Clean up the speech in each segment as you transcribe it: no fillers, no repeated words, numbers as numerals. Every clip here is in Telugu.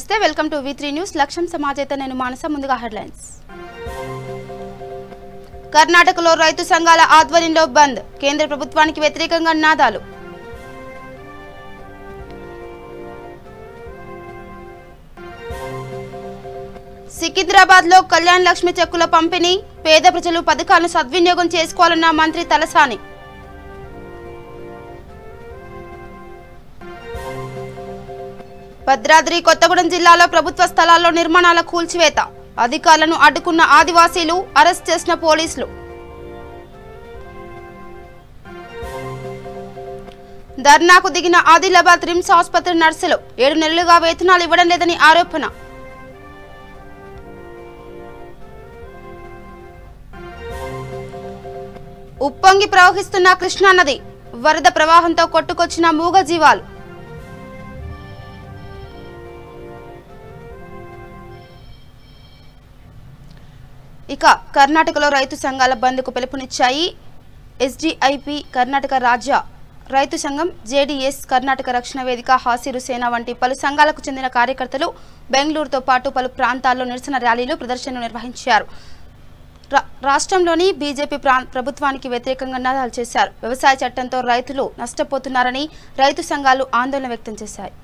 నమస్తే వెల్కమ్ టు V3 న్యూస్ లక్ష్యం సమాజేత నేను మానస ముందుగా హెడ్లైన్స్ కర్ణాటకలో రైతు సంఘాల ఆధ్వర్యంలో బంద్ కేంద్ర ప్రభుత్వానికి వ్యతిరేకంగా నినాదాలు సికింద్రాబాద్ లో కళ్యాణ్ లక్ష్మి చెక్కుల పంపిణీ పేద ప్రజలు పథకాలను సద్వినియోగం చేసుకోవాలన్న మంత్రి తలసాని భద్రాద్రి కొత్తగూడెం జిల్లాలో ప్రభుత్వ స్థలాల్లో నిర్మాణాల కూల్చివేత అధికారులను అడ్డుకున్న ఆదివాసీలు అరెస్ట్ చేసిన పోలీసులు ధర్నాకు దిగిన ఆదిలాబాద్ రిమ్స్ ఆసుపత్రి నర్సులు 7 నెలలుగా వేతనాలు ఇవ్వడం లేదని ఆరోపణ ఉప్పొంగి ప్రవహిస్తున్న కృష్ణా నది వరద ప్రవాహంతో కొట్టుకొచ్చిన మూగ జీవాలు ఇక కర్ణాటకలో రైతు సంఘాల బంద్కు పిలుపునిచ్చాయి ఎస్డిఐపి కర్ణాటక రాజ్య రైతు సంఘం జేడీఎస్ కర్ణాటక రక్షణ వేదిక హాసిరు సేన వంటి పలు సంఘాలకు చెందిన కార్యకర్తలు బెంగళూరుతో పాటు పలు ప్రాంతాల్లో నిరసన ర్యాలీలు ప్రదర్శనలు నిర్వహించారు రాష్ట్రంలోని బీజేపీ ప్రభుత్వానికి వ్యతిరేకంగా నినాదాలు చేశారు వ్యవసాయ చట్టంతో రైతులు నష్టపోతున్నారని రైతు సంఘాలు ఆందోళన వ్యక్తం చేశాయి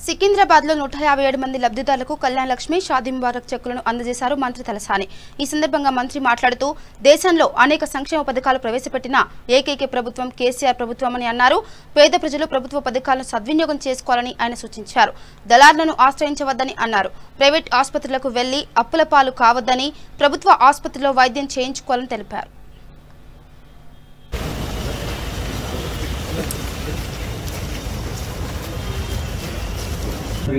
సికింద్రాబాద్ లో 157 మంది లబ్ధిదారులకు కళ్యాణ్ లక్ష్మి షాదీ ముబారక్ చెక్కులను అందజేశారు మంత్రి తలసాని ఈ సందర్భంగా మంత్రి మాట్లాడుతూ దేశంలో అనేక సంక్షేమ పథకాలు ప్రవేశపెట్టిన ఏకైక ప్రభుత్వం కేసీఆర్ ప్రభుత్వమని అన్నారు పేద ప్రజలు ప్రభుత్వ పథకాలను సద్వినియోగం చేసుకోవాలని ఆయన సూచించారు దళారులను ఆశ్రయించవద్దని అన్నారు ప్రైవేట్ ఆసుపత్రులకు వెళ్లి అప్పుల పాలు కావద్దని ప్రభుత్వ ఆసుపత్రిలో వైద్యం చేయించుకోవాలని తెలిపారు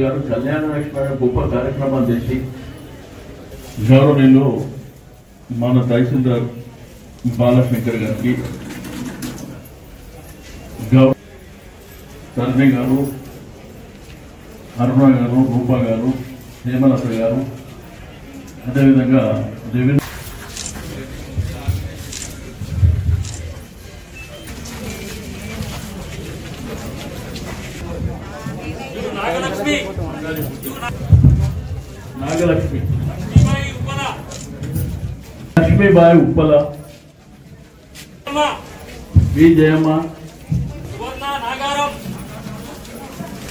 గారు కళ్యాణ లక్ష్మి గొప్ప కార్యక్రమాలు చేసి గౌరవనీయులు మన తహసీల్దార్ బాలశంకర్ గారికి సర్వే గారు అరుణ గారు రూపా గారు హేమలత గారు అదేవిధంగా రెవెన్యూ నాగలక్ష్మి లక్ష్మీబాయి ఉప్పల వి జయమ్మ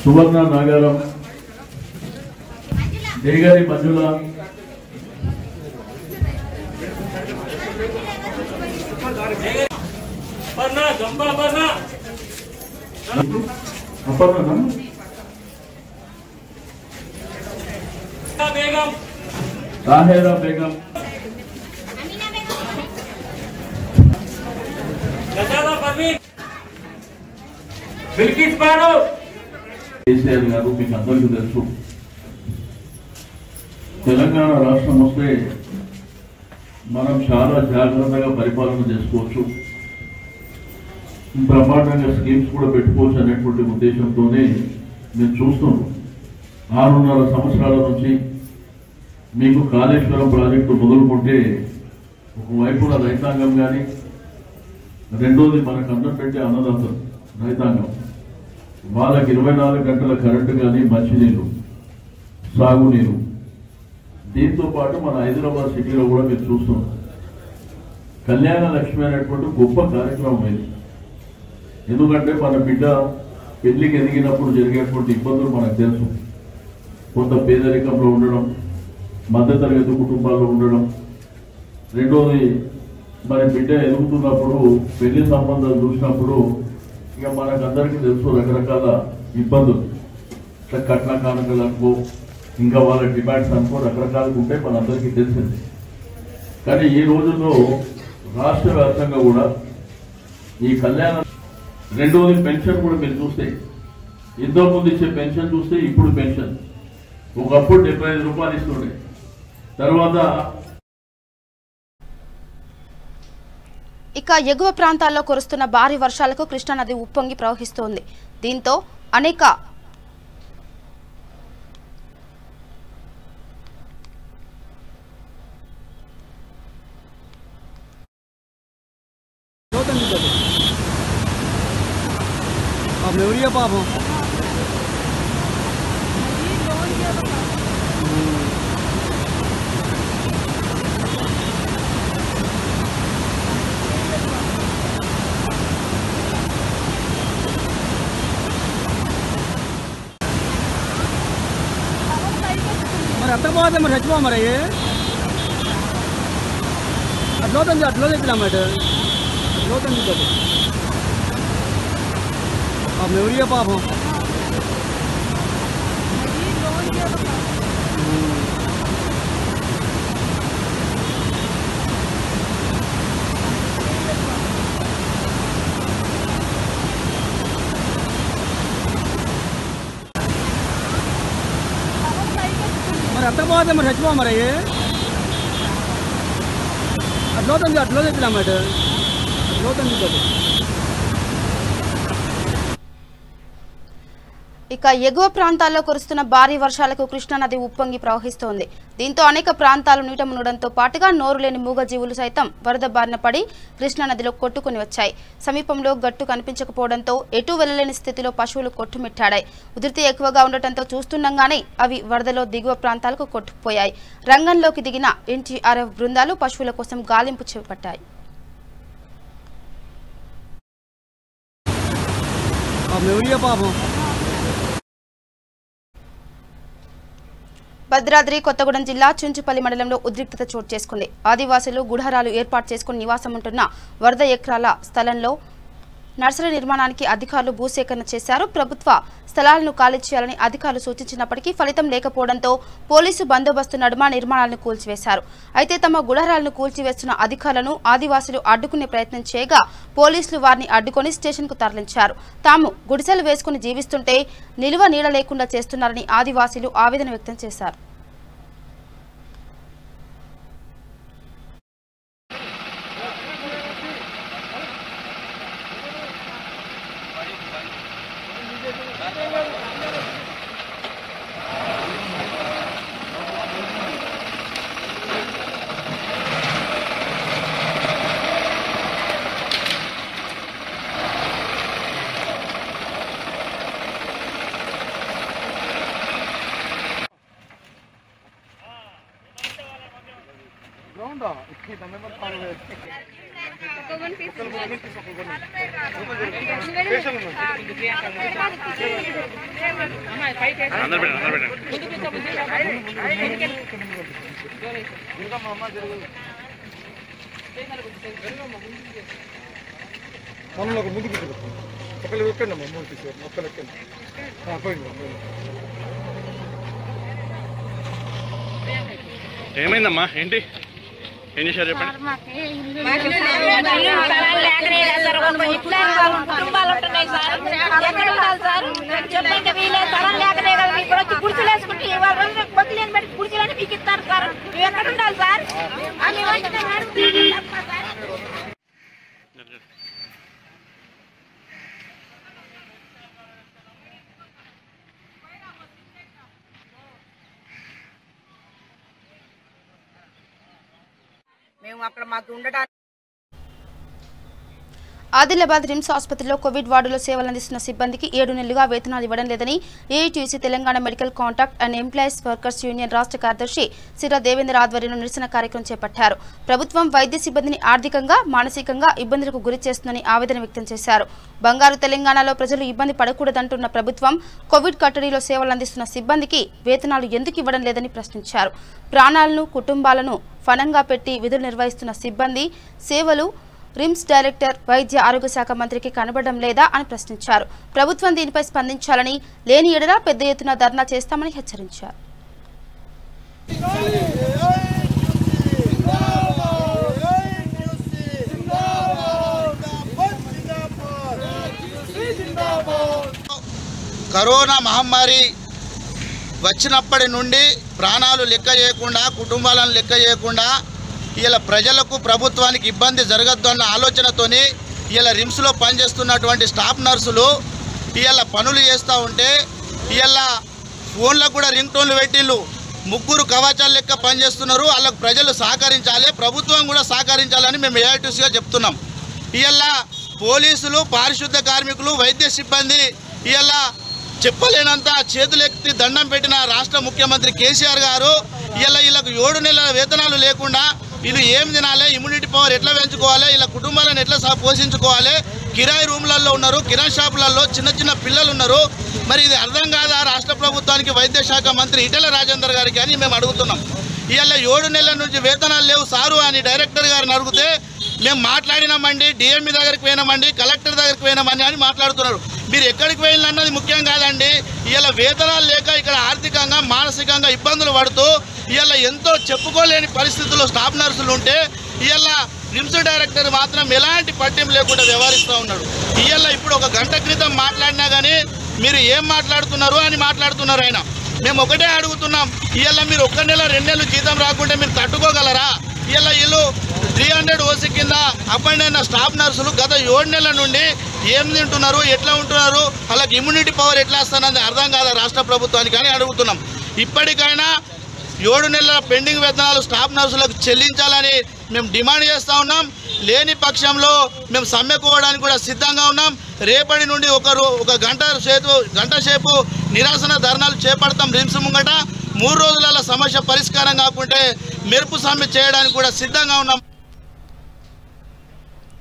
సువర్ణ నాగారం దేగారి మంజుల అపర్ణ ताहेरा बेगम కేసీఆర్ గారు మీకు అందరికీ తెలుసు తెలంగాణ రాష్ట్రం వస్తే మనం చాలా జాగ్రత్తగా పరిపాలన చేసుకోవచ్చు బ్రహ్మాండంగా స్కీమ్స్ కూడా పెట్టుకోవచ్చు అనేటువంటి ఉద్దేశంతోనే మేము చూస్తున్నాం 6.5 సంవత్సరాల నుంచి మీకు కాళేశ్వరం ప్రాజెక్టు మొదలుకుంటే ఒకవైపున రైతాంగం కానీ రెండోది మనకు అందం పెట్టే అన్నదాతలు రైతాంగం వాళ్ళకి 24 గంటల కరెంటు కానీ మంచినీళ్ళు సాగునీరు దీంతో పాటు మన హైదరాబాద్ సిటీలో కూడా మీరు చూస్తున్నాం కళ్యాణ లక్ష్మి అనేటువంటి గొప్ప కార్యక్రమం ఇది ఎందుకంటే మన బిడ్డ పెళ్లికి ఎదిగినప్పుడు జరిగేటువంటి ఇబ్బందులు మనకు తెలుసు. కొంత పేదరికంలో ఉండడం, మధ్యతరగతి కుటుంబాల్లో ఉండడం. రెండోది, మరి బిడ్డ ఎదుగుతున్నప్పుడు పెళ్లి సంబంధాలు చూసినప్పుడు ఇక మనకందరికీ తెలుసు రకరకాల ఇబ్బందులు. కట్న కానుకలు అనుకో, ఇంకా వాళ్ళ డిమాండ్స్ అనుకో రకరకాలుగా ఉంటాయి, మనందరికీ తెలిసింది. కానీ ఈ రోజుల్లో రాష్ట్ర వ్యాప్తంగా కూడా ఈ కళ్యాణ, రెండోది పెన్షన్ కూడా మీరు చూస్తే, ఎంతో ముందు ఇచ్చే పెన్షన్ చూస్తే ఇప్పుడు పెన్షన్ ఒకప్పుడు 75 రూపాయలు ఇస్తుండే, తర్వాత ఇక ఎగువ ప్రాంతాల్లో కురుస్తున్న భారీ వర్షాలకు కృష్ణానది ఉప్పొంగి ప్రవహిస్తోంది. దీంతో అనేక మరి ఎంత పోతే మరి చచ్చిపో మరి అట్లా చెప్పినా మాట అట్లా ఎవరియా పాపం మరి ఎంత పోతే మరి చచ్చిపో మరి అట్లా చెప్పినా మాట అట్లా ఇక ఎగువ ప్రాంతాల్లో కురుస్తున్న భారీ వర్షాలకు కృష్ణానది ఉప్పొంగి ప్రవహిస్తోంది. దీంతో అనేక ప్రాంతాలు నీట మునగడంతో పాటుగా నోరులేని మూగజీవులు సైతం వరద బారిన పడి కృష్ణానదిలో కొట్టుకుని వచ్చాయి. సమీపంలో గట్టు కనిపించకపోవడంతో ఎటు వెళ్లలేని స్థితిలో పశువులు కొట్టుమిట్టాడాయి. ఉధృతి ఎక్కువగా ఉండటంతో చూస్తుండగానే అవి వరదలో దిగువ ప్రాంతాలకు కొట్టుకుపోయాయి. రంగంలోకి దిగిన ఎన్టీఆర్ఎఫ్ బృందాలు పశువుల కోసం గాలింపు చేపట్టాయి. భద్రాద్రి కొత్తగూడెం జిల్లా చుంచుపల్లి మండలంలో ఉద్రిక్తత చోటు చేసుకుంది. ఆదివాసులు గుడారాలు ఏర్పాటు చేసుకుని నివాసం ఉంటున్న 100 ఎకరాల స్థలంలో నర్సరీ నిర్మాణానికి అధికారులు భూసేకరణ చేశారు. ప్రభుత్వ స్థలాలను ఖాళీ చేయాలని అధికారులు సూచించినప్పటికీ ఫలితం లేకపోవడంతో పోలీసు బందోబస్తు నడుమ నిర్మాణాలను కూల్చివేశారు. అయితే తమ గుడారాలను కూల్చివేస్తున్న అధికారులను ఆదివాసులు అడ్డుకునే ప్రయత్నం చేయగా పోలీసులు వారిని అడ్డుకొని స్టేషన్కు తరలించారు. తాము గుడిసెలు వేసుకుని జీవిస్తుంటే నిలువ నీడ లేకుండా చేస్తున్నారని ఆదివాసులు ఆవేదన వ్యక్తం చేశారు. ఏమైందమ్మా? ఏంటి ఏం చేశారు చెప్పండి. కుటుంబాలు ఉంటున్నాయి సార్, ఎక్కడ ఉండాలి సార్ చెప్పండి. వీళ్ళే స్థలం లేకనే కదా ఇప్పుడు వచ్చి గుడిసెలు వేసుకుంటే ఇవాళ రోజు కొద్దిలేని బట్టి గుడిసెలని మీకు ఇస్తారు సార్. మేము ఎక్కడ ఉండాలి సార్? మేము అక్కడ మాకు ఉండడానికి ఆదిలాబాద్ రిమ్స్ ఆసుపత్రిలో కోవిడ్ వార్డులో సేవలందిస్తున్న సిబ్బందికి 7 నెలలుగా వేతనాలు ఇవ్వడం లేదని AITUC Telangana medical contract and employees workers union రాష్ట్ర కార్యదర్శి సిరా దేవేంద్ర ఆధ్వర్యంలో నిరసన కార్యక్రమం చేపట్టారు. ప్రభుత్వం వైద్య సిబ్బందిని ఆర్థికంగా, మానసికంగా ఇబ్బందులకు గురి చేస్తుందని ఆవేదన వ్యక్తం చేశారు. బంగారు తెలంగాణలో ప్రజలు ఇబ్బంది పడకూడదంటున్న ప్రభుత్వం కోవిడ్ కట్టడిలో సేవలందిస్తున్న సిబ్బందికి వేతనాలు ఎందుకు ఇవ్వడం లేదని ప్రశ్నించారు. ప్రాణాలను, కుటుంబాలను ఫణంగా పెట్టి విధులు నిర్వహిస్తున్న సిబ్బంది సేవలు రిమ్స్ డైరెక్టర్, వైద్య ఆరోగ్య శాఖ మంత్రికి కనబడడం లేదా అని ప్రశ్నించారు. ప్రభుత్వం దీనిపై స్పందించాలని, లేని ఎడల పెద్ద ఎత్తున ధర్నా చేస్తామని హెచ్చరించారు. కరోనా మహమ్మారి వచ్చినప్పటి నుండి ప్రాణాలు లెక్క చేయకుండా, కుటుంబాలను లెక్క చేయకుండా ఇలా ప్రజలకు, ప్రభుత్వానికి ఇబ్బంది జరగద్దు అన్న ఆలోచనతోని ఇలా రిమ్స్లో పనిచేస్తున్నటువంటి స్టాఫ్ నర్సులు ఇలా పనులు చేస్తూ ఉంటే ఇలా ఫోన్లకు కూడా రింగ్ టోన్లు పెట్టిళ్ళు. 3 కవచాలు లెక్క పనిచేస్తున్నారు. వాళ్ళకు ప్రజలు సహకరించాలి, ప్రభుత్వం కూడా సహకరించాలని మేము ఏఐటీసీగా చెప్తున్నాం. ఇలా పోలీసులు, పారిశుద్ధ కార్మికులు, వైద్య సిబ్బంది ఇలా చెప్పలేనంత చేతులెత్తి దండం పెట్టిన రాష్ట్ర ముఖ్యమంత్రి కేసీఆర్ గారు ఇలా వీళ్ళకు 7 నెలల వేతనాలు లేకుండా ఇది ఏం తినాలి, ఇమ్యూనిటీ పవర్ ఎట్లా పెంచుకోవాలి, ఇలా కుటుంబాలను ఎట్లా పోషించుకోవాలి, కిరాయి రూమ్లలో ఉన్నారు, కిరాణా షాపులలో చిన్న చిన్న పిల్లలు ఉన్నారు. మరి ఇది అర్థం కాదా రాష్ట్ర ప్రభుత్వానికి, వైద్య శాఖ మంత్రి ఈటెల రాజేందర్ గారికి అని మేము అడుగుతున్నాం. ఇలా 7 నెలల నుంచి వేతనాలు లేవు సారు అని డైరెక్టర్ గారిని అడిగితే మేము మాట్లాడినామండి, డిఎంఈ దగ్గరికి పోయినామండి, కలెక్టర్ దగ్గరికి పోయినామని అని మాట్లాడుతున్నారు. మీరు ఎక్కడికి పోయినన్నది ముఖ్యం కాదండి. ఇలా వేతనాలు లేక ఇక్కడ ఆర్థికంగా, మానసికంగా ఇబ్బందులు పడుతూ ఇలా ఎంతో చెప్పుకోలేని పరిస్థితుల్లో స్టాఫ్ నర్సులు ఉంటే ఇలా రిమ్స్ డైరెక్టర్ మాత్రం ఎలాంటి పట్టింపు లేకుండా వ్యవహరిస్తూ ఉన్నాడు. ఇలా ఇప్పుడు 1 గంట క్రితం మాట్లాడినా కానీ మీరు ఏం మాట్లాడుతున్నారు అని మాట్లాడుతున్నారు ఆయన. మేము ఒకటే అడుగుతున్నాం, ఇలా మీరు 1 నెల 2 నెలలు జీతం రాకుంటే మీరు తట్టుకోగలరా? ఇలా వీళ్ళు 300 ఓసీ కింద అపాయింట్ అయిన స్టాఫ్ నర్సులు గత 7 నెలల నుండి ఏం తింటున్నారు, ఎట్లా ఉంటున్నారు, వాళ్ళకి ఇమ్యూనిటీ పవర్ ఎట్లా వస్తున్నది అర్థం కాదా రాష్ట్ర ప్రభుత్వానికి అని అడుగుతున్నాం. ఇప్పటికైనా 7 నెలల పెండింగ్ వేతనాలు స్టాఫ్ నర్సులకు చెల్లించాలని మేము డిమాండ్ చేస్తూ ఉన్నాం. లేని పక్షంలో మేము సమ్మెకోవడానికి కూడా సిద్ధంగా ఉన్నాం. రేపటి నుండి ఒక గంట సేపు నిరసన ధర్నాలు చేపడతాం రిమ్స్ ముంగట. 3 రోజుల సమస్య పరిష్కారం కాకుంటే మెరుపు సమ్మె చేయడానికి కూడా సిద్ధంగా ఉన్నాం.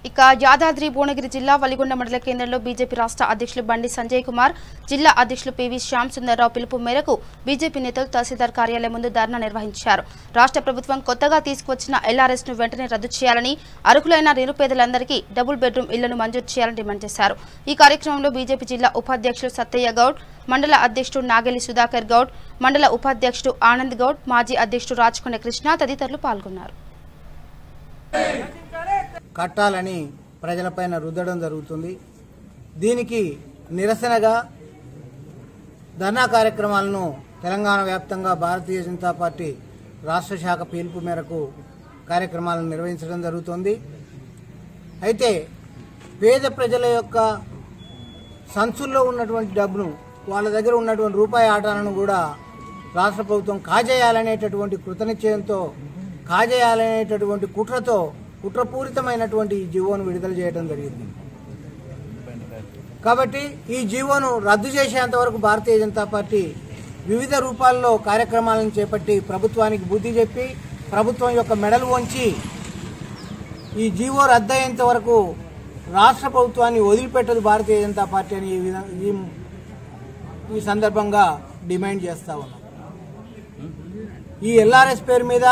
ఇక యాదాద్రి భువనగిరి జిల్లా వలిగొండ మండల కేంద్రంలో బీజేపీ రాష్ట్ర అధ్యక్షులు బండి సంజయ్ కుమార్, జిల్లా అధ్యక్షులు పివి శ్యామ్ సుందర్రావు పిలుపు మేరకు బీజేపీ నేతలు తహసీల్దార్ కార్యాలయం ముందు ధర్నా నిర్వహించారు. రాష్ట్ర ప్రభుత్వం కొత్తగా తీసుకువచ్చిన ఎల్ఆర్ఎస్ ను వెంటనే రద్దు చేయాలని, అర్హులైన నిరుపేదలందరికీ డబుల్ బెడ్రూమ్ ఇళ్లను మంజూరు చేయాలని డిమాండ్ చేశారు. ఈ కార్యక్రమంలో బీజేపీ జిల్లా ఉపాధ్యక్షులు సత్తయ్య గౌడ్, మండల అధ్యక్షుడు నాగెలి సుధాకర్ గౌడ్, మండల ఉపాధ్యక్షుడు ఆనంద్ గౌడ్, మాజీ అధ్యక్షుడు రాచకొండ కృష్ణ తదితరులు పాల్గొన్నారు. కట్టాలని ప్రజలపైన రుద్దడం జరుగుతుంది. దీనికి నిరసనగా ధర్నా కార్యక్రమాలను తెలంగాణ వ్యాప్తంగా భారతీయ జనతా పార్టీ రాష్ట్ర శాఖ పిలుపు మేరకు కార్యక్రమాలను నిర్వహించడం జరుగుతుంది. అయితే పేద ప్రజల యొక్క సంచుల్లో ఉన్నటువంటి డబ్బును, వాళ్ళ దగ్గర ఉన్నటువంటి రూపాయి ఆటాలను కూడా రాష్ట్ర ప్రభుత్వం కాజేయాలనేటటువంటి కృతనిశ్చయంతో, కాజేయాలనేటటువంటి కుట్రపూరితమైనటువంటి ఈ జీవోను విడుదల చేయడం జరిగింది. కాబట్టి ఈ జీవోను రద్దు చేసేంత వరకు భారతీయ జనతా పార్టీ వివిధ రూపాల్లో కార్యక్రమాలను చేపట్టి ప్రభుత్వానికి బుద్ధి చెప్పి, ప్రభుత్వం యొక్క మెడలు వంచి ఈ జీవో రద్దు అయ్యేంత వరకు రాష్ట్ర ప్రభుత్వాన్ని వదిలిపెట్టదు భారతీయ జనతా పార్టీ అని ఈ సందర్భంగా డిమాండ్ చేస్తా ఉన్నాం. ఈ ఎల్ఆర్ఎస్ పేరు మీద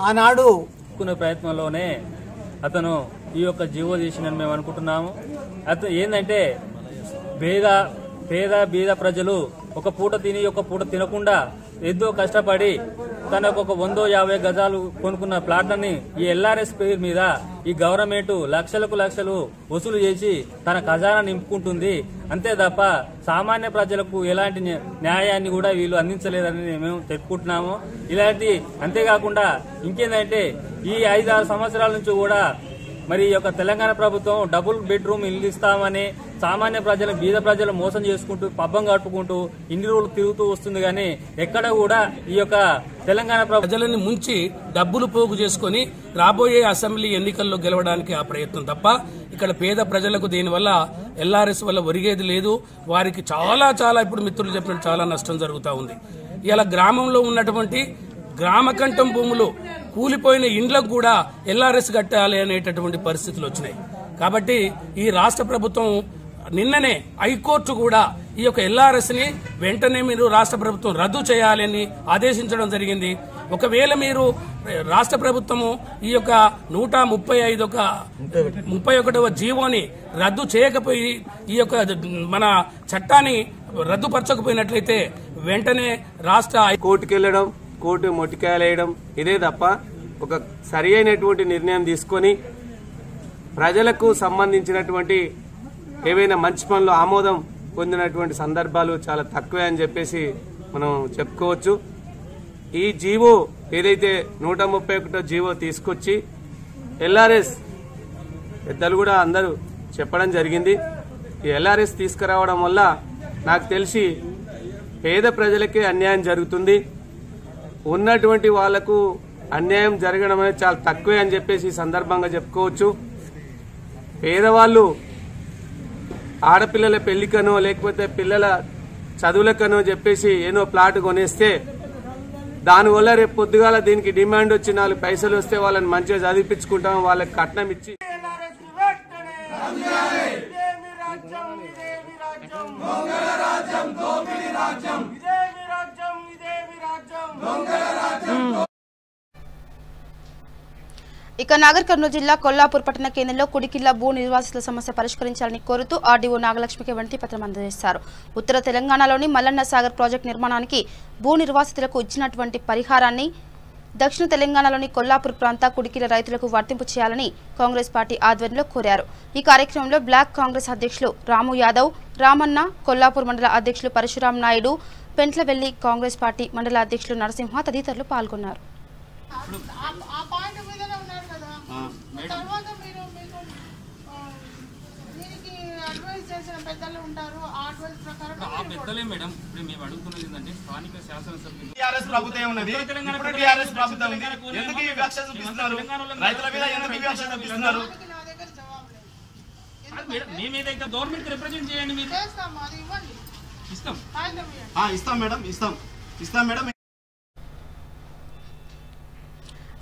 ఆనాడు ప్రయత్నంలోనే అతను ఈ యొక్క జీవో తీసినని మేము అనుకుంటున్నాము. అతను ఏంటంటే పేద బీద ప్రజలు ఒక పూట తిని ఒక పూట తినకుండా ఎంతో కష్టపడి తనకు ఒక 150 గజాలు కొనుక్కున్న ప్లాట్లని ఈ ఎల్ఆర్ఎస్ పేరు మీద ఈ గవర్నమెంట్ లక్షలు వసూలు చేసి తన ఖజానా నింపుకుంటుంది. అంతే తప్ప సామాన్య ప్రజలకు ఎలాంటి న్యాయాన్ని కూడా వీళ్ళు అందించలేదని మేము చెప్పుకుంటున్నాము. అంతేకాకుండా ఇంకేందంటే ఈ 5-6 సంవత్సరాల నుంచి కూడా మరి ఈ యొక్క తెలంగాణ ప్రభుత్వం డబుల్ బెడ్రూమ్ ఇల్లు ఇస్తామని సామాన్య ప్రజలు, బీద ప్రజలు మోసం చేసుకుంటూ పబ్బం గడుపుకుంటూ ఇన్ని రోజులు తిరుగుతూ వస్తుంది. కానీ ఎక్కడ కూడా ఈ యొక్క తెలంగాణ ప్రజలని ముంచి డబ్బులు పోగు చేసుకుని రాబోయే అసెంబ్లీ ఎన్నికల్లో గెలవడానికి ఆ ప్రయత్నం తప్ప ఇక్కడ పేద ప్రజలకు దీనివల్ల ఎల్ఆర్ఎస్ వల్ల ఒరిగేది లేదు. వారికి చాలా ఇప్పుడు మిత్రులు చెప్పినట్టు చాలా నష్టం జరుగుతూ ఉంది. ఇలా గ్రామంలో ఉన్నటువంటి గ్రామకంఠం భూములు కూలిపోయిన ఇండ్లకు కూడా ఎల్ఆర్ఎస్ కట్టాలి అనేటటువంటి పరిస్థితులు వచ్చినాయి. కాబట్టి ఈ రాష్ట్ర ప్రభుత్వం నిన్ననే హైకోర్టు కూడా ఈ యొక్క ఎల్ఆర్ఎస్ ని వెంటనే మీరు రాష్ట్ర ప్రభుత్వం రద్దు చేయాలని ఆదేశించడం జరిగింది. ఒకవేళ మీరు రాష్ట్ర ప్రభుత్వము ఈ యొక్క 131వ జీవోని రద్దు చేయకపోయి ఈ యొక్క మన చట్టాన్ని రద్దుపరచకపోయినట్లయితే వెంటనే రాష్ట్ర కోర్టుకు వెళ్లడం, కోర్టు మొట్టికాయలేయడం ఇదే తప్ప ఒక సరి అయినటువంటి నిర్ణయం తీసుకొని ప్రజలకు సంబంధించినటువంటి ఏవైనా మంచి పనులు ఆమోదం పొందినటువంటి సందర్భాలు చాలా తక్కువే అని చెప్పేసి మనం చెప్పుకోవచ్చు. ఈ జీవో ఏదైతే 131 జీవో తీసుకొచ్చి ఎల్ఆర్ఎస్ పెద్దలు కూడా అందరూ చెప్పడం జరిగింది. ఈ ఎల్ఆర్ఎస్ తీసుకురావడం వల్ల నాకు తెలిసి పేద ప్రజలకే అన్యాయం జరుగుతుంది. ఉన్నటువంటి వాళ్లకు అన్యాయం జరగడం అనేది చాలా తక్కువే అని చెప్పేసి ఈ సందర్భంగా చెప్పుకోవచ్చు. పేదవాళ్ళు ఆడపిల్లల పెళ్లికనో లేకపోతే పిల్లల చదువులకనో చెప్పేసి ఏనో ప్లాట్ కొనేస్తే దానివల్ల రేపు పొద్దుగాల దీనికి డిమాండ్ వచ్చి 4 పైసలు వస్తే వాళ్ళని మంచిగా చదివించుకుంటాం, వాళ్ళకి కట్నం ఇచ్చి ఇక నాగర్ కర్నూలు జిల్లా కొల్లాపూర్ పట్టణ కేంద్రంలో కుడికిల్ల భూ నిర్వాసితుల సమస్య పరిష్కరించాలని కోరుతూ ఆర్డీఓ నాగలక్ష్మికి వినతి పత్రం అందజేశారు. ఉత్తర తెలంగాణలోని మల్లన్న సాగర్ ప్రాజెక్టు నిర్మాణానికి భూ నిర్వాసితులకు ఇచ్చినటువంటి పరిహారాన్ని దక్షిణ తెలంగాణలోని కొల్లాపూర్ ప్రాంత కుడికిల రైతులకు వర్తింపు చేయాలని కాంగ్రెస్ పార్టీ ఆధ్వర్యంలో కోరారు. ఈ కార్యక్రమంలో బ్లాక్ కాంగ్రెస్ అధ్యక్షులు రాము యాదవ్, రామన్న, కొల్లాపూర్ మండల అధ్యక్షులు పరశురాం నాయుడు, పెంట్లవెల్లి కాంగ్రెస్ పార్టీ మండల అధ్యక్షులు నరసింహ తదితరులు పాల్గొన్నారు. గవర్నమెంట్ రిప్రజెంట్ చేయండి. మీరు ఇస్తాం మేడం, ఇస్తాం మేడం.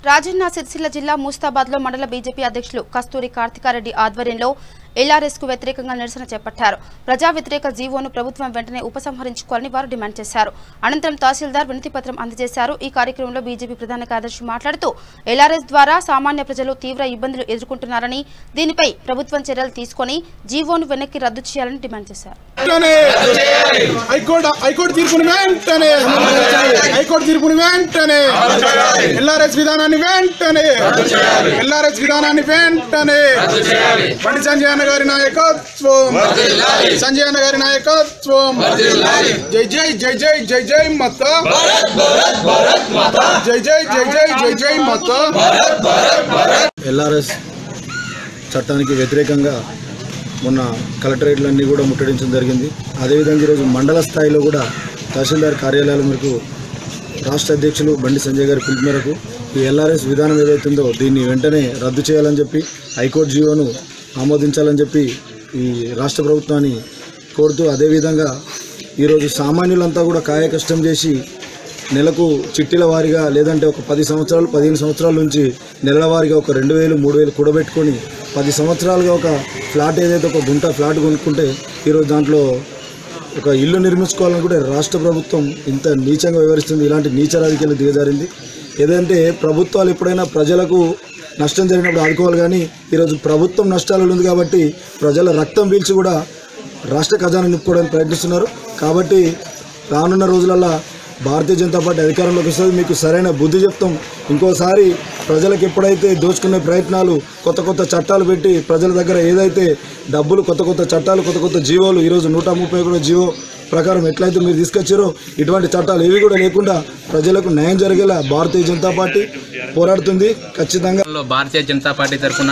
రాజన్న సిరిసిల్ల జిల్లా ముస్తాబాద్లో మండల బీజేపీ అధ్యక్షులు కస్తూరి కార్తికారెడ్డి ఆధ్వర్యంలో ఎల్ఆర్ఎస్కు వ్యతిరేకంగా నిరసన చేపట్టారు. ప్రజా వ్యతిరేక జీవోను ప్రభుత్వం వెంటనే ఉపసంహరించుకోవాలని వారు డిమాండ్ చేశారు. అనంతరం తహసీల్దార్ వినతి పత్రం అందజేశారు. ఈ కార్యక్రమంలో బీజేపీ ప్రధాన కార్యదర్శి మాట్లాడుతూ ఎల్ఆర్ఎస్ ద్వారా సామాన్య ప్రజలు తీవ్ర ఇబ్బందులు ఎదుర్కొంటున్నారని, దీనిపై ప్రభుత్వం చర్యలు తీసుకుని జీవోను వెనక్కి రద్దు చేయాలని డిమాండ్ చేశారు. హైకోర్టు తీర్పును వెంటనే ఎల్ఆర్ఎస్ విధానాన్ని వెంటనే బండి సంజయ్ అన్న గారి నాయకత్వం, జై జై జై జై జై జై మాతా, జై జై జై జై జై జై మాతా. ఎల్ఆర్ఎస్ చట్టానికి వ్యతిరేకంగా మొన్న కలెక్టరేట్లన్నీ కూడా ముట్టడించడం జరిగింది. అదేవిధంగా ఈరోజు మండల స్థాయిలో కూడా తహసీల్దార్ కార్యాలయాల మేరకు రాష్ట్ర అధ్యక్షులు బండి సంజయ్ గారి పిలుపు మేరకు ఈ ఎల్ఆర్ఎస్ విధానం ఏదైతుందో దీన్ని వెంటనే రద్దు చేయాలని చెప్పి, హైకోర్టు జీవోను ఆమోదించాలని చెప్పి ఈ రాష్ట్ర ప్రభుత్వాన్ని కోరుతూ, అదేవిధంగా ఈరోజు సామాన్యులంతా కూడా కాయ కష్టం చేసి నెలకు చిట్టీల వారీగా లేదంటే ఒక 10 సంవత్సరాలు 15 సంవత్సరాల నుంచి నెలల వారీగా ఒక 2000 3000 కూడబెట్టుకొని 10 సంవత్సరాలుగా ఒక ఫ్లాట్ ఏదైతే ఒక గుంట ఫ్లాట్ కొనుక్కుంటే ఈరోజు దాంట్లో ఒక ఇల్లు నిర్మించుకోవాలనుకుంటే రాష్ట్ర ప్రభుత్వం ఇంత నీచంగా వ్యవహరిస్తుంది. ఇలాంటి నీచ రాజకీయాలు దిగజారింది. ఏదంటే ప్రభుత్వాలు ఎప్పుడైనా ప్రజలకు నష్టం జరిగినప్పుడు ఆదుకోవాలి, కానీ ఈరోజు ప్రభుత్వం నష్టాలు ఉంది కాబట్టి ప్రజల రక్తం పీల్చి కూడా రాష్ట్ర ఖజానా నింపుకోవడానికి ప్రయత్నిస్తున్నారు. కాబట్టి రానున్న రోజులలో భారతీయ జనతా పార్టీ అధికారంలోకి వస్తుంది, మీకు సరైన బుద్ధి చెప్తాం. ఇంకోసారి ప్రజలకు ఎప్పుడైతే దోచుకునే ప్రయత్నాలు, కొత్త చట్టాలు పెట్టి ప్రజల దగ్గర ఏదైతే డబ్బులు, కొత్త చట్టాలు, కొత్త జీవోలు, ఈరోజు 131 జీవో ప్రకారం ఎట్లయితే మీరు తీసుకొచ్చారో ఇటువంటి చట్టాలు ఏవి కూడా లేకుండా ప్రజలకు న్యాయం జరిగేలా భారతీయ జనతా పార్టీ పోరాడుతుంది. ఖచ్చితంగా భారతీయ జనతా పార్టీ తరఫున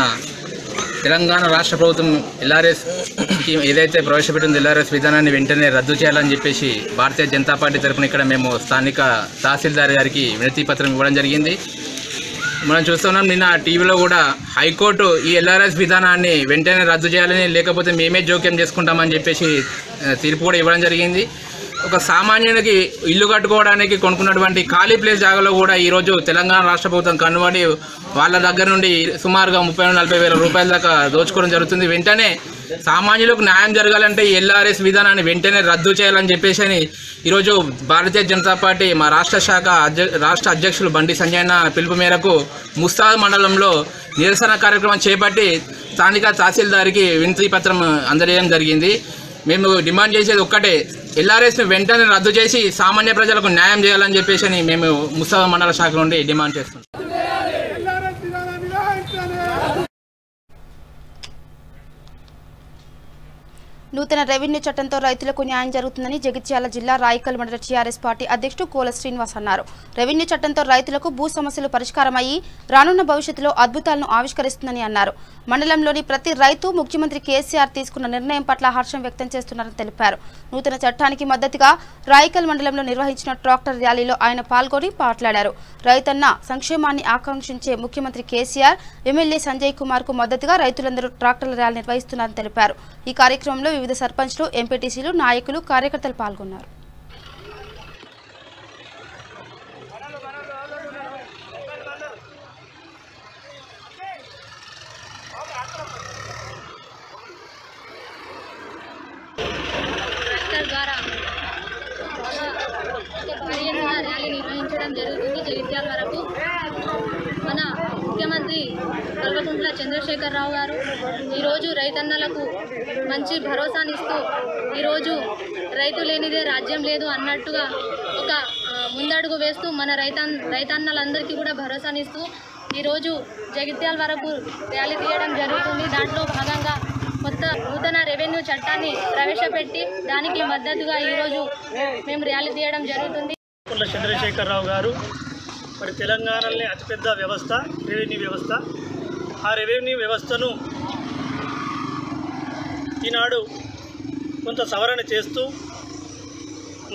తెలంగాణ రాష్ట్ర ప్రభుత్వం ఎల్ఆర్ఎస్ ఏదైతే ప్రవేశపెట్టిందో ఎల్ఆర్ఎస్ విధానాన్ని వెంటనే రద్దు చేయాలని చెప్పేసి భారతీయ జనతా పార్టీ తరఫున ఇక్కడ మేము స్థానిక తహసీల్దార్ గారికి వినతి పత్రం ఇవ్వడం జరిగింది. మనం చూస్తున్నాం. నిన్న టీవీలో కూడా హైకోర్టు ఈ ఎల్ఆర్ఎస్ విధానాన్ని వెంటనే రద్దు చేయాలని, లేకపోతే మేమే జోక్యం చేసుకుంటామని చెప్పేసి తీర్పు కూడా ఇవ్వడం జరిగింది. ఒక సామాన్యునికి ఇల్లు కట్టుకోవడానికి కొనుక్కున్నటువంటి ఖాళీ ప్లేస్ జాగాలో కూడా ఈరోజు తెలంగాణ రాష్ట్ర ప్రభుత్వం కనుబడి వాళ్ళ దగ్గర నుండి సుమారుగా 30,000-40,000 రూపాయల దాకా దోచుకోవడం జరుగుతుంది. వెంటనే సామాన్యులకు న్యాయం జరగాలంటే ఈ ఎల్ఆర్ఎస్ విధానాన్ని వెంటనే రద్దు చేయాలని చెప్పేసి ఈరోజు భారతీయ జనతా పార్టీ మా రాష్ట్ర అధ్యక్షులు బండి సంజయ్ పిలుపు మేరకు ముస్తాబాద్ మండలంలో నిరసన కార్యక్రమం చేపట్టి స్థానిక తహసీల్దార్కి వినతి పత్రం అందజేయడం జరిగింది. మేము డిమాండ్ చేసేది ఒక్కటే, ఎల్ఆర్ఎస్ను వెంటనే రద్దు చేసి సామాన్య ప్రజలకు న్యాయం చేయాలని చెప్పేసి మేము ముస్తాబాద్ మండల శాఖ నుండి డిమాండ్ చేస్తున్నాం. నూతన రెవెన్యూ చట్టంతో రైతులకు న్యాయం జరుగుతుందని జగిత్యాల జిల్లా రాయికల్ మండల టీఆర్ఎస్ పార్టీ అధ్యక్షుడు కోల శ్రీనివాస్ అన్నారు. రెవెన్యూ చట్టంతో రైతులకు భూ సమస్యలు పరిష్కారమయ్యి రానున్న భవిష్యత్తులో అద్భుతాలను ఆవిష్కరిస్తుందని అన్నారు. మండలంలోని ప్రతి రైతు ముఖ్యమంత్రి కేసీఆర్ తీసుకున్న నిర్ణయం పట్ల హర్షం వ్యక్తం చేస్తున్నారని తెలిపారు. నూతన చట్టానికి మద్దతుగా రాయికల్ మండలంలో నిర్వహించిన ట్రాక్టర్ ర్యాలీలో ఆయన పాల్గొని మాట్లాడారు. రైతన్న సంక్షేమాన్ని ఆకాంక్షించే ముఖ్యమంత్రి కేసీఆర్, ఎమ్మెల్యే సంజయ్ కుమార్ కు మద్దతుగా రైతులందరూ ట్రాక్టర్ల ర్యాలీ నిర్వహిస్తున్నారని తెలిపారు. ఈ కార్యక్రమంలో వివిధ సర్పంచ్లు, ఎంపీటీసీలు, నాయకులు, కార్యకర్తలు పాల్గొన్నారు. ర్యాలీ నిర్వహించడం జరుగుతుంది. జగిత్యాల వరకు మన ముఖ్యమంత్రి కల్వకుంట్ల చంద్రశేఖరరావు గారు ఈరోజు రైతన్నలకు మంచి భరోసానిస్తూ ఈరోజు రైతు లేనిదే రాజ్యం లేదు అన్నట్టుగా ఒక ముందడుగు వేస్తూ మన రైతన్నలందరికీ కూడా భరోసానిస్తూ ఈరోజు జగిత్యాల వరకు ర్యాలీ తీయడం జరుగుతుంది. దాంట్లో భాగంగా నూతన రెవెన్యూ చట్టాన్ని ప్రవేశపెట్టి దానికి మద్దతుగా ఈరోజు మేము ర్యాలీ తీయడం జరుగుతుంది. చంద్రశేఖరరావు గారు మరి తెలంగాణలోనే అతిపెద్ద వ్యవస్థ రెవెన్యూ వ్యవస్థ. ఆ రెవెన్యూ వ్యవస్థను ఈనాడు కొంత సవరణ చేస్తూ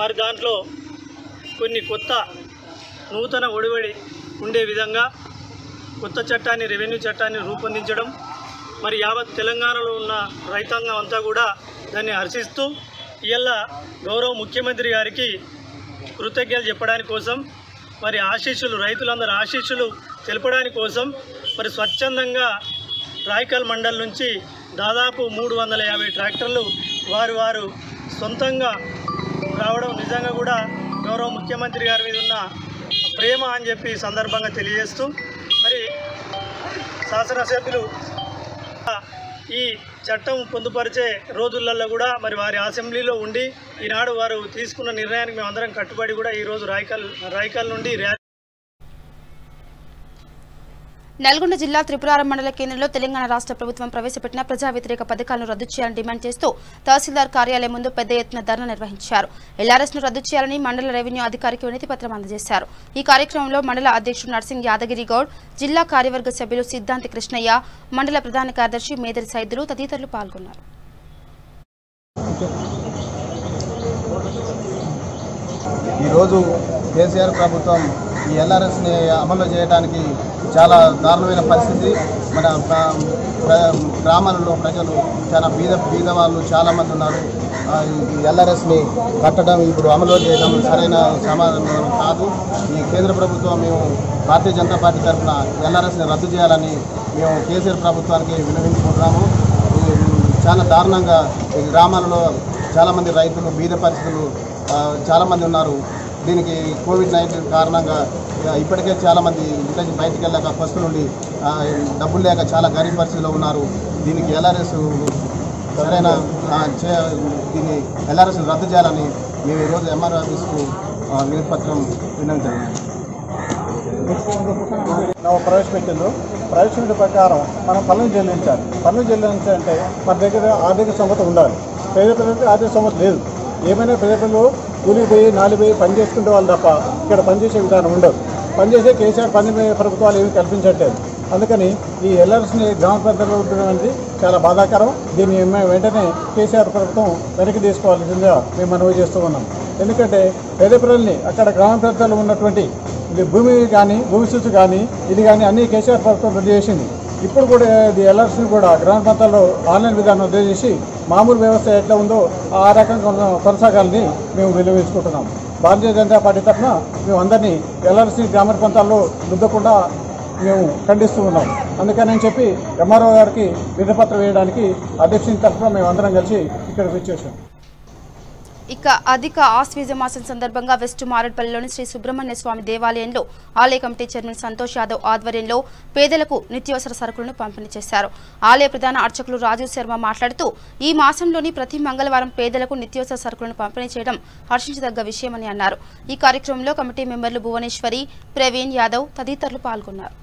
మరి దాంట్లో కొన్ని కొత్త నూతన ఒడివడి ఉండే విధంగా కొత్త చట్టాన్ని, రెవెన్యూ చట్టాన్ని రూపొందించడం, మరి యావత్ తెలంగాణలో ఉన్న రైతాంగం అంతా కూడా దాన్ని హర్షిస్తూ ఇవాళ గౌరవ ముఖ్యమంత్రి గారికి కృతజ్ఞతలు చెప్పడానికి కోసం, మరి ఆశీస్సులు, రైతులందరూ ఆశీస్సులు తెలపడానికి కోసం మరి స్వచ్ఛందంగా రాయికల్ మండల్ నుంచి దాదాపు 350 ట్రాక్టర్లు వారు సొంతంగా రావడం నిజంగా కూడా గౌరవ ముఖ్యమంత్రి గారి మీద ఉన్న ప్రేమ అని చెప్పి సందర్భంగా తెలియజేస్తూ, మరి శాసనసభ్యులు ఈ చట్టం పొందుపరిచే రోజులలో కూడా మరి వారి అసెంబ్లీలో ఉండి ఈనాడు వారు తీసుకున్న నిర్ణయానికి మేము అందరం కట్టుబడి కూడా ఈరోజు రాయికల్ నుండి నల్గొండ జిల్లా త్రిపురారం మండల కేంద్రంలో తెలంగాణ రాష్ట్ర ప్రభుత్వం ప్రవేశపెట్టిన ప్రజా వ్యతిరేక పథకాలను రద్దు చేయాలని డిమాండ్ చేస్తూ తహసీల్దార్ కార్యాలయం ముందు పెద్ద ఎత్తున ధర్నా నిర్వహించారు. ఎల్ఆర్ఎస్ను రద్దు చేయాలని మండల రెవెన్యూ అధికారికి వినతి పత్రం అందజేశారు. ఈ కార్యక్రమంలో మండల అధ్యక్షుడు నర్సింగ్ యాదగిరి గౌడ్, జిల్లా కార్యవర్గ సభ్యులు సిద్ధాంతి కృష్ణయ్య, మండల ప్రధాన కార్యదర్శి మేదరి సైదులు తదితరులు పాల్గొన్నారు. ఈరోజు కేసీఆర్ ప్రభుత్వం ఈ ఎల్ఆర్ఎస్ని అమలు చేయడానికి చాలా దారుణమైన పరిస్థితి. మన గ్రామాలలో ప్రజలు చాలా బీద వాళ్ళు చాలామంది ఉన్నారు. ఎల్ఆర్ఎస్ని కట్టడం, ఇప్పుడు అమలు చేయడం సరైన సమాధానం కాదు. ఈ కేంద్ర ప్రభుత్వం మేము భారతీయ జనతా పార్టీ తరఫున ఎల్ఆర్ఎస్ని రద్దు చేయాలని మేము కేసీఆర్ ప్రభుత్వానికి విన్నవించుకుంటున్నాము. చాలా దారుణంగా ఈ గ్రామాలలో చాలామంది రైతులు బీద పరిస్థితులు చాలామంది ఉన్నారు. దీనికి కోవిడ్-19 కారణంగా ఇప్పటికే చాలామంది ఇంటి బయటికి వెళ్ళాక ఫస్ట్ నుండి డబ్బులు లేక చాలా గరీబ్ పరిస్థితిలో ఉన్నారు. దీనికి ఎల్ఆర్ఎస్ సరైన దీన్ని ఎల్ఆర్ఎస్ రద్దు చేయాలని మేము ఈరోజు ఎంఆర్ఓ ఆఫీస్కు వినతిపత్రం విన్నవించాము. ప్రవేశపెట్టిన ప్రకారం మనం పన్ను చెల్లించాలి. పన్ను చెల్లించాలంటే మన దగ్గర ఆర్థిక స్తోమత ఉండాలి. పేద ప్రజలకు ఆర్థిక స్తోమత లేదు. ఏమైనా ప్రజలు కూలిపోయి నాలిపోయి పని చేసుకుంటే వాళ్ళు తప్ప ఇక్కడ పనిచేసే విధానం ఉండదు. పనిచేసే కేసీఆర్ పని ప్రభుత్వాలు ఏమీ కల్పించట్లేదు. అందుకని ఈ ఎల్ఆర్ఎస్ని గ్రామ ప్రాంతాల్లో ఉంటుంది చాలా బాధాకరం. దీన్ని వెంటనే కేసీఆర్ ప్రభుత్వం వెనక్కి తీసుకోవాల్సిందిగా మేము మనవి చేస్తూ ఉన్నాం. ఎందుకంటే పేద ప్రజల్ని అక్కడ గ్రామ ప్రాంతాల్లో ఉన్నటువంటి ఇది భూమి కానీ భూమి కానీ ఇది కానీ అన్ని కేసీఆర్ ప్రభుత్వం రద్దు చేసింది. ఇప్పుడు కూడా ఇది ఎల్ఆర్సీని కూడా గ్రామ ప్రాంతాల్లో ఆన్లైన్ విధానం రద్దు చేసి మామూలు వ్యవస్థ ఎట్లా ఉందో ఆ రకంగా కొనసాగాలని మేము విలువించుకుంటున్నాం. భారతీయ జనతా పార్టీ తరఫున మేము అందరినీ ఎల్ఆర్సీ గ్రామ ప్రాంతాల్లో రుద్దకుండా మేము ఖండిస్తూ ఉన్నాం. అందుకని చెప్పి ఎంఆర్ఓ గారికి వినతిపత్రం వేయడానికి అధ్యక్షుని తరఫున మేము అందరం కలిసి ఇక్కడికి వచ్చేసాం. ఇక అధిక ఆశ్వీజ మాసం సందర్భంగా వెస్ట్ మారేడ్పల్లిలోని శ్రీ సుబ్రహ్మణ్య స్వామి దేవాలయంలో ఆలయ కమిటీ చైర్మన్ సంతోష్ యాదవ్ ఆధ్వర్యంలో పేదలకు నిత్యావసర సరుకులను పంపిణీ చేశారు. ఆలయ ప్రధాన అర్చకులు రాజు శర్మ మాట్లాడుతూ ఈ మాసంలోని ప్రతి మంగళవారం పేదలకు నిత్యావసర సరుకులను పంపిణీ చేయడం హర్షించదగ్గ విషయమని అన్నారు. ఈ కార్యక్రమంలో కమిటీ మెంబర్లు భువనేశ్వరి, ప్రవీణ్ యాదవ్ తదితరులు పాల్గొన్నారు.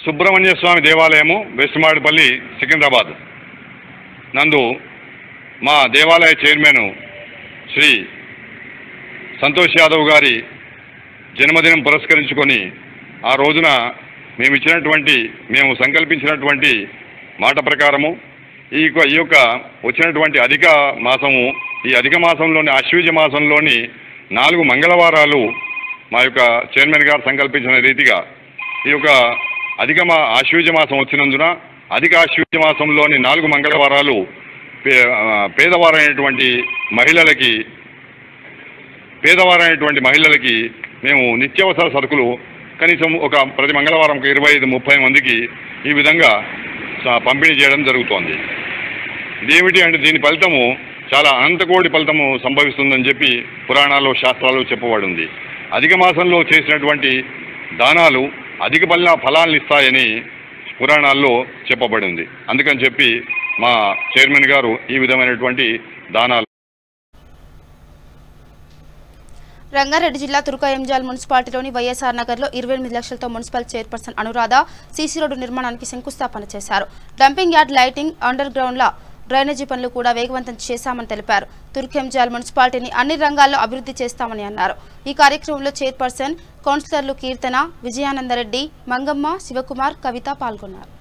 సుబ్రహ్మణ్య స్వామి దేవాలయము వెస్ట్ మారేడ్పల్లి సికింద్రాబాద్ నందు మా దేవాలయ చైర్మన్ శ్రీ సంతోష్ యాదవ్ గారి జన్మదినం పురస్కరించుకొని ఆ రోజున మేము సంకల్పించినటువంటి మాట ప్రకారము ఈ యొక్క వచ్చినటువంటి అధిక మాసము, ఈ అధిక మాసంలోని ఆశ్వీజ మాసంలోని 4 మంగళవారాలు మా యొక్క చైర్మన్ గారు సంకల్పించిన రీతిగా ఈ యొక్క ఆశ్వీజ మాసం వచ్చినందున అధిక ఆశ్వీజ మాసంలోని 4 మంగళవారాలు పేదవారైనటువంటి మహిళలకి మేము నిత్యావసర సరుకులు కనీసం ప్రతి మంగళవారం 25-30 మందికి ఈ విధంగా పంపిణీ చేయడం జరుగుతోంది. ఇదేమిటి అంటే దీని ఫలితము చాలా అనంతకోటి ఫలితము సంభవిస్తుందని చెప్పి పురాణాల్లో శాస్త్రాల్లో చెప్పబడింది. అధిక మాసంలో చేసినటువంటి దానాలు అధిక ఫలాలను ఇస్తాయని పురాణాల్లో చెప్పబడింది. అందుకని చెప్పి మా చైర్మన్ గారు ఈ విధమైనటువంటి దానాలు. రంగారెడ్డి జిల్లా తుర్కయంజాల్ మున్సిపాలిటీలోని వైఎస్ఆర్ నగర్లో 28 లక్షలతో municipal chairperson Anuradha CC road నిర్మాణానికి శంకుస్థాపన చేశారు. డంపింగ్ యార్డ్, లైటింగ్, అండర్ గ్రౌండ్ల డ్రైనేజీ పనులు కూడా వేగవంతం చేశామని తెలిపారు. తుర్కయంజాల్ మున్సిపాలిటీని అన్ని రంగాల్లో అభివృద్ధి చేస్తామని అన్నారు. ఈ కార్యక్రమంలో చైర్పర్సన్, కౌన్సిలర్లు కీర్తన, విజయానందరెడ్డి, మంగమ్మ, శివకుమార్, కవిత పాల్గొన్నారు.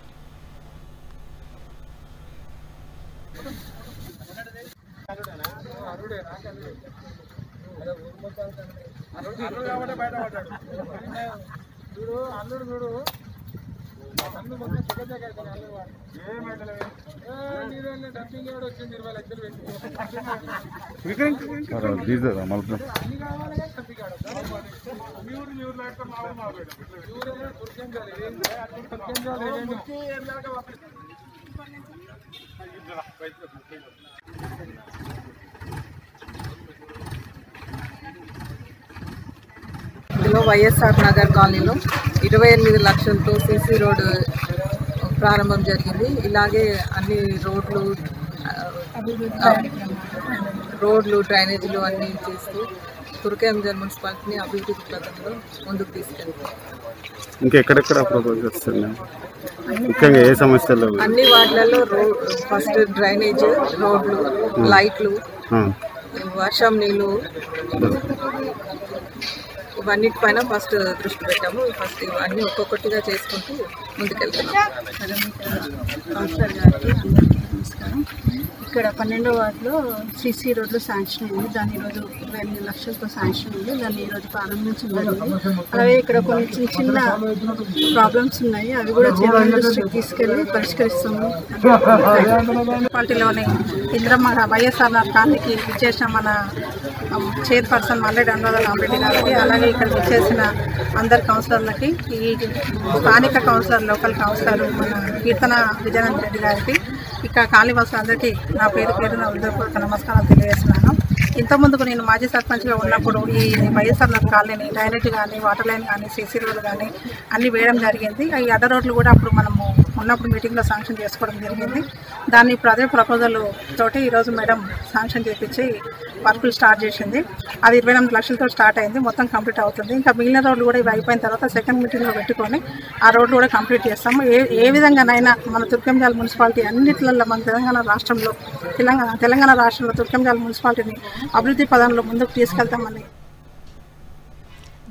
వైఎస్ఆర్ నగర్ కాలనీలో 28 లక్షలతో సీసీ రోడ్ ప్రారంభం జరిగింది. ఇలాగే అన్ని రోడ్లు డ్రైనేజీలు అన్నీ చేస్తూ తుర్కయంజాల్ మున్సిపాలిటీని అభివృద్ధి పథకంలో ముందుకు తీసుకెళ్తాం. ఇంకా ఎక్కడెక్కడ ప్రపోజ్ చేస్తున్నాం? ముఖ్యంగా ఏ సమస్యలు? అన్ని వార్డులలో ఫస్ట్ డ్రైనేజ్, రోడ్లు, లైట్లు, వర్షం నీళ్ళు, ఇవన్నిటిపైన ఫస్ట్ దృష్టి పెట్టాము. ఫస్ట్ ఇవన్నీ ఒక్కొక్కటిగా చేసుకుంటూ ముందుకెళ్తున్నాం. కౌన్సిలర్ గారికి అందరికీ నమస్కారం. ఇక్కడ 12వ వార్డులో సీసీ రోడ్లు శాంక్షన్ అయింది. దాన్ని ఈరోజు 28 లక్షలతో శాంక్షన్ ఉంది. దాన్ని ఈరోజు ప్రారంభించడం. అలాగే ఇక్కడ కొన్ని చిన్న ప్రాబ్లమ్స్ ఉన్నాయి, అవి కూడా చైర్మన్ దృష్టికి తీసుకెళ్ళి పరిష్కరిస్తాము. మున్సిపాలిటీలోని ఇంద్రమ్మ వైఎస్ఆర్ కాలనీకి ఇచ్చేసిన మన చైర్పర్సన్ మల్లెడ్డి అనురాధ రామరెడ్డి గారికి, అలాగే ఇక్కడ వచ్చేసిన అందరు కౌన్సిలర్లకి, ఈ స్థానిక కౌన్సిలర్, లోకల్ కౌన్సిలర్ మన కీర్తన విజయానంద రెడ్డి గారికి, ఇక్కడ కాలనీవాసులందరికీ నా పేరున హృదయపూర్వక నమస్కారాలు తెలియజేస్తున్నాను. ఇంతకుముందుకు నేను మాజీ సర్పంచ్గా ఉన్నప్పుడు ఈ వైఎస్ఆర్ కాలనీని డ్రైనేజ్ కానీ, వాటర్ లైన్ కానీ, సీసీ రోడ్లు కానీ అన్నీ వేయడం జరిగింది. ఈ అడ్డ రోడ్లు కూడా అప్పుడు మనము ఉన్నప్పుడు మీటింగ్లో శాంక్షన్ చేసుకోవడం జరిగింది. దాన్ని ఇప్పుడు అదే ప్రపోజల్ తోటి ఈరోజు మేడం శాంక్షన్ చేయించి వర్కులు స్టార్ట్ చేసింది. అది 28 లక్షలతో స్టార్ట్ అయింది. మొత్తం కంప్లీట్ అవుతుంది. ఇంకా మిగిలిన రోడ్లు కూడా ఇవి అయిపోయిన తర్వాత సెకండ్ మీటింగ్లో పెట్టుకొని ఆ రోడ్లు కూడా కంప్లీట్ చేస్తాము. ఏ విధంగానైనా మన తుర్కెంజాల మున్సిపాలిటీ అన్నిట్లలో మన తెలంగాణ రాష్ట్రంలో తుర్కెంజాల మున్సిపాలిటీని అభివృద్ధి పదంలో ముందుకు తీసుకెళ్తామని.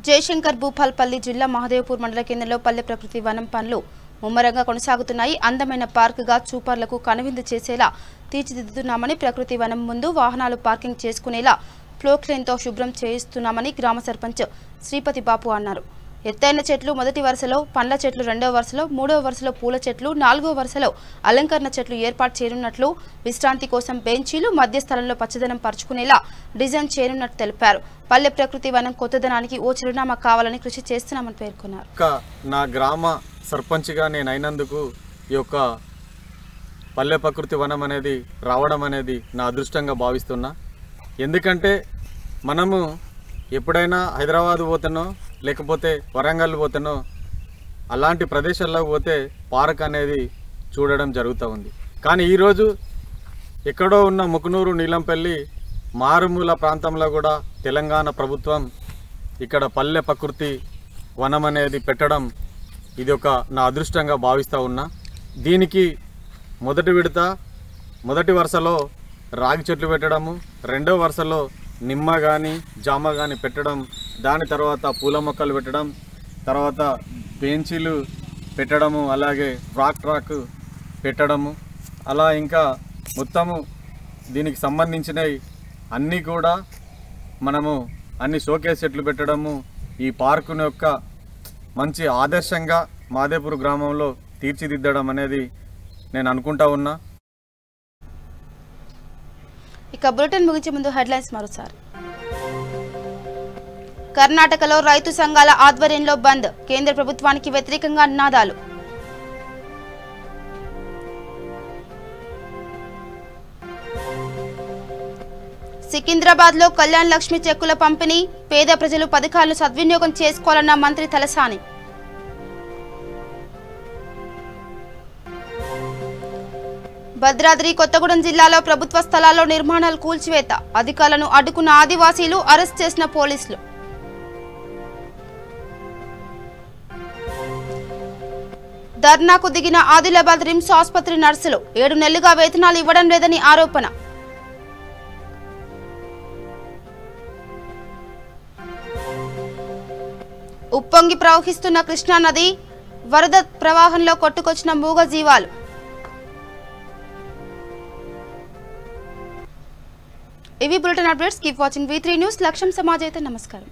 జయశంకర్ భూపాల్పల్లి జిల్లా మహదేవ్పూర్ మండల కేంద్రంలో పల్లె ప్రకృతి వనం పనులు ముమ్మరంగా కొనసాగుతున్నాయి. అందమైన పార్కుగా చూపర్లకు కనువిందు చేసేలా తీర్చిదిద్దుతున్నామని, ప్రకృతి వనం ముందు వాహనాలు పార్కింగ్ చేసుకునేలా ఫ్లోక్లైన్తో శుభ్రం చేయిస్తున్నామని గ్రామ సర్పంచ్ శ్రీపతి బాపు అన్నారు. ఎత్తైన చెట్లు మొదటి వరుసలో, పండ్ల చెట్లు రెండవ వరుసలో, మూడవ వరుసలో పూల చెట్లు, నాలుగవ వరుసలో అలంకరణ చెట్లు ఏర్పాటు చేయనున్నట్లు, విశ్రాంతి కోసం బెంచీలు మధ్య స్థలంలో పచ్చదనం పరుచుకునేలా డిజైన్ చేయనున్నట్టు తెలిపారు. పల్లె ప్రకృతి వనం కొత్తదనానికి ఓ చిరునామా కావాలని కృషి చేస్తున్నామని పేర్కొన్నారు. నా గ్రామ సర్పంచ్గా నేను అయినందుకు ఈ యొక్క పల్లె ప్రకృతి వనం అనేది రావడం అనేది నా అదృష్టంగా భావిస్తున్నా. ఎందుకంటే మనము ఎప్పుడైనా హైదరాబాద్ పోతానో లేకపోతే వరంగల్ పోతానో అలాంటి ప్రదేశాల్లో పోతే పార్క్ అనేది చూడడం జరుగుతూ ఉంది. కానీ ఈరోజు ఎక్కడో ఉన్న ముకునూరు, నీలంపల్లి మారుమూల ప్రాంతంలో కూడా తెలంగాణ ప్రభుత్వం ఇక్కడ పల్లె ప్రకృతి వనం అనేది పెట్టడం ఇది ఒక నా అదృష్టంగా భావిస్తూ ఉన్నా. దీనికి మొదటి విడత మొదటి వరుసలో రాగి చెట్లు పెట్టడము, రెండో వరుసలో నిమ్మ కానీ జామ కానీ పెట్టడం, దాని తర్వాత పూల మొక్కలు పెట్టడం, తర్వాత బెంచీలు పెట్టడము, అలాగే ట్రాక్ పెట్టడము, అలా ఇంకా మొత్తము దీనికి సంబంధించినవి అన్నీ కూడా మనము అన్ని షోకేస్ చెట్లు పెట్టడము ఈ పార్కును యొక్క మంచి ఆదర్శంగా మాదేపూర్ గ్రామంలో తీర్చిదిద్దడం అనేది నేను అనుకుంటా ఉన్నా. ఇక బులెటిన్ ముగించే ముందు హెడ్లైన్స్ మరోసారి. కర్ణాటకలో రైతు సంఘాల ఆధ్వర్యంలో బంద్, కేంద్ర ప్రభుత్వానికి వ్యతిరేకంగా నినాదాలు. సికింద్రాబాద్ లో కళ్యాణ్ లక్ష్మి చెక్కుల పంపిణీ, పేద ప్రజలు పథకాలను సద్వినియోగం చేసుకోవాలన్న మంత్రి తలసాని. భద్రాద్రి కొత్తగూడెం జిల్లాలో ప్రభుత్వ స్థలాల్లో నిర్మాణాలు కూల్చివేత, అధికారులను అడ్డుకున్న ఆదివాసీలు, అరెస్ట్ చేసిన పోలీసులు. ధర్నాకు దిగిన ఆదిలాబాద్ రిమ్స్ ఆసుపత్రి నర్సులు, 7 నెలలుగా వేతనాలు ఇవ్వడం లేదని ఆరోపణ. ఉప్పొంగి ప్రవహిస్తున్న కృష్ణానది, వరద ప్రవాహంలో కొట్టుకొచ్చిన మూగ జీవాలు. ఇవి bulletin updates. Keep watching V3 news. లక్ష్యం సమాజ్ అయితే నమస్కారం.